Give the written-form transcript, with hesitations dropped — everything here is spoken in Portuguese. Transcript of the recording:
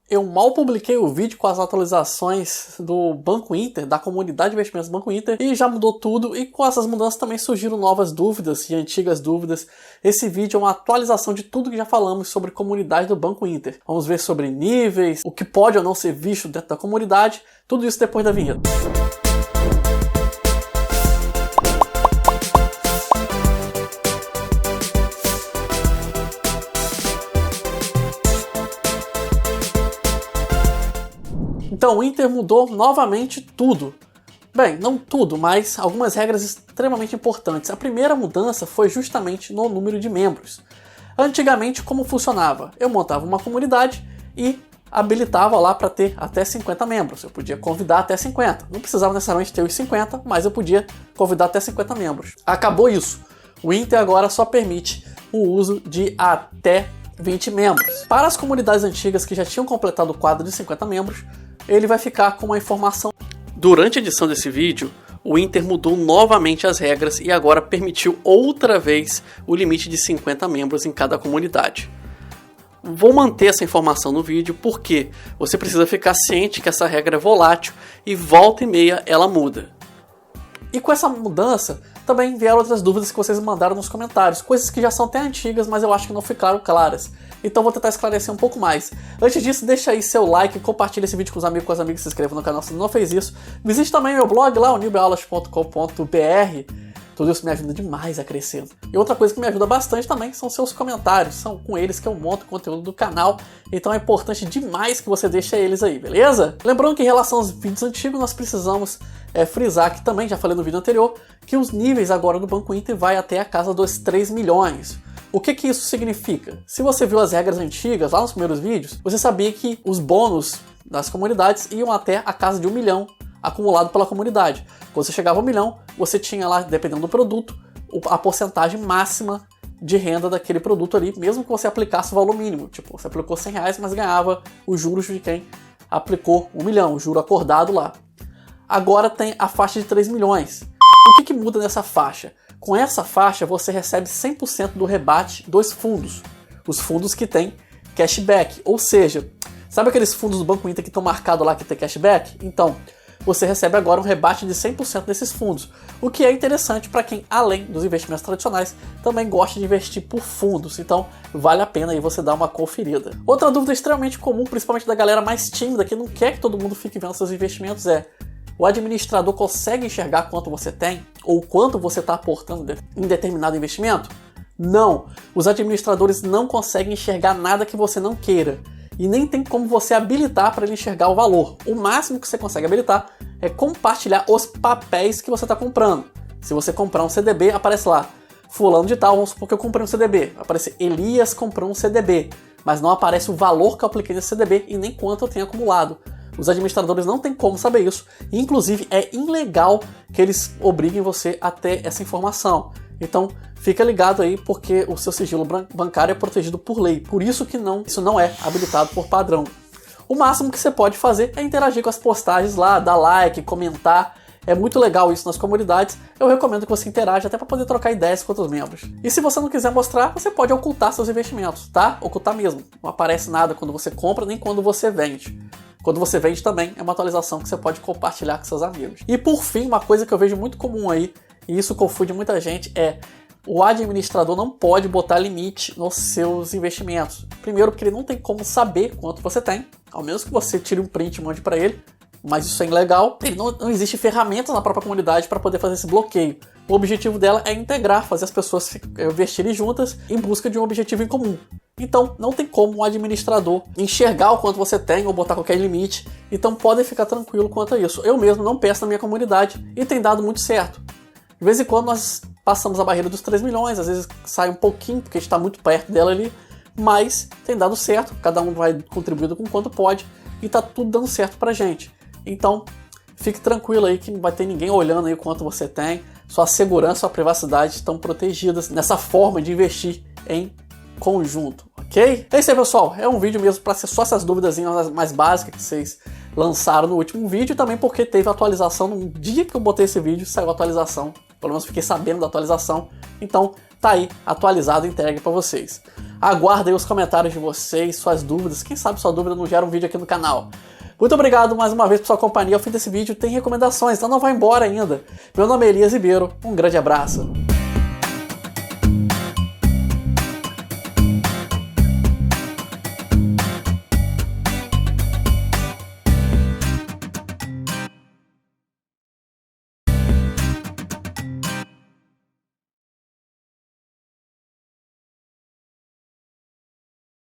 Eu mal publiquei o vídeo com as atualizações do Banco Inter, da comunidade de investimentos do Banco Inter, e já mudou tudo, e com essas mudanças também surgiram novas dúvidas e antigas dúvidas. Esse vídeo é uma atualização de tudo que já falamos sobre comunidade do Banco Inter. Vamos ver sobre níveis, o que pode ou não ser visto dentro da comunidade, tudo isso depois da vinheta. Então o Inter mudou novamente tudo. Bem, não tudo, mas algumas regras extremamente importantes. A primeira mudança foi justamente no número de membros. Antigamente, como funcionava? Eu montava uma comunidade e habilitava lá para ter até 50 membros. Eu podia convidar até 50. Não precisava necessariamente ter os 50, mas eu podia convidar até 50 membros. Acabou isso. O Inter agora só permite o uso de até 20 membros. Para as comunidades antigas que já tinham completado o quadro de 50 membros, ele vai ficar com uma informação. Durante a edição desse vídeo, o Inter mudou novamente as regras e agora permitiu outra vez o limite de 50 membros em cada comunidade. Vou manter essa informação no vídeo porque você precisa ficar ciente que essa regra é volátil e volta e meia ela muda. E com essa mudança, também vieram outras dúvidas que vocês mandaram nos comentários, coisas que já são até antigas, mas eu acho que não ficaram claras. Então vou tentar esclarecer um pouco mais. Antes disso, deixa aí seu like, compartilha esse vídeo com os amigos e com as amigas, se inscreva no canal se não fez isso. Visite também meu blog lá, newbaulas.com.br. Tudo isso me ajuda demais a crescer. E outra coisa que me ajuda bastante também são seus comentários. São com eles que eu monto o conteúdo do canal. Então é importante demais que você deixe eles aí, beleza? Lembrando que em relação aos vídeos antigos, nós precisamos frisar que também, já falei no vídeo anterior, que os níveis agora do Banco Inter vai até a casa dos 3 milhões. O que isso significa? Se você viu as regras antigas lá nos primeiros vídeos, você sabia que os bônus das comunidades iam até a casa de 1 milhão acumulado pela comunidade. Quando você chegava a 1 milhão, você tinha lá, dependendo do produto, a porcentagem máxima de renda daquele produto ali, mesmo que você aplicasse o valor mínimo. Tipo, você aplicou R$100, mas ganhava os juros de quem aplicou 1 milhão, o juro acordado lá. Agora tem a faixa de 3 milhões. O que muda nessa faixa? Com essa faixa, você recebe 100% do rebate dos fundos. Os fundos que tem cashback. Ou seja, sabe aqueles fundos do Banco Inter que estão marcados lá que tem cashback? Então, você recebe agora um rebate de 100% desses fundos. O que é interessante para quem, além dos investimentos tradicionais, também gosta de investir por fundos. Então, vale a pena aí você dar uma conferida. Outra dúvida extremamente comum, principalmente da galera mais tímida, que não quer que todo mundo fique vendo seus investimentos é: o administrador consegue enxergar quanto você tem ou quanto você está aportando em determinado investimento? Não, os administradores não conseguem enxergar nada que você não queira e nem tem como você habilitar para ele enxergar o valor. O máximo que você consegue habilitar é compartilhar os papéis que você está comprando. Se você comprar um CDB, aparece lá fulano de tal, vamos supor que eu comprei um CDB, aparece Elias comprou um CDB, mas não aparece o valor que eu apliquei nesse CDB e nem quanto eu tenho acumulado. Os administradores não têm como saber isso. Inclusive, é ilegal que eles obriguem você a ter essa informação. Então, fica ligado aí, porque o seu sigilo bancário é protegido por lei. Por isso que isso não é habilitado por padrão. O máximo que você pode fazer é interagir com as postagens lá, dar like, comentar. É muito legal isso nas comunidades. Eu recomendo que você interaja até para poder trocar ideias com outros membros. E se você não quiser mostrar, você pode ocultar seus investimentos, tá? Ocultar mesmo. Não aparece nada quando você compra, nem quando você vende. Quando você vende também, é uma atualização que você pode compartilhar com seus amigos. E por fim, uma coisa que eu vejo muito comum aí, e isso confunde muita gente, é o administrador não pode botar limite nos seus investimentos. Primeiro, porque ele não tem como saber quanto você tem, ao menos que você tire um print e mande para ele, mas isso é ilegal. Não existe ferramentas na própria comunidade para poder fazer esse bloqueio. O objetivo dela é integrar, fazer as pessoas investirem juntas em busca de um objetivo em comum. Então, não tem como o administrador enxergar o quanto você tem ou botar qualquer limite. Então, podem ficar tranquilo quanto a isso. Eu mesmo não peço na minha comunidade e tem dado muito certo. De vez em quando, nós passamos a barreira dos 3 milhões. Às vezes, sai um pouquinho, porque a gente está muito perto dela ali. Mas tem dado certo. Cada um vai contribuindo com quanto pode. E está tudo dando certo pra gente. Então, fique tranquilo aí que não vai ter ninguém olhando aí o quanto você tem. Sua segurança e sua privacidade estão protegidas nessa forma de investir em conjunto, ok? É isso aí, pessoal. É um vídeo mesmo para ser só essas dúvidas mais básicas que vocês lançaram no último vídeo, e também porque teve atualização no dia que eu botei esse vídeo, saiu a atualização. Pelo menos fiquei sabendo da atualização. Então, tá aí, atualizado e entregue para vocês. Aguardo aí os comentários de vocês, suas dúvidas. Quem sabe sua dúvida não gera um vídeo aqui no canal. Muito obrigado mais uma vez por sua companhia. Ao fim desse vídeo tem recomendações, então não vai embora ainda. Meu nome é Elias Ribeiro, um grande abraço.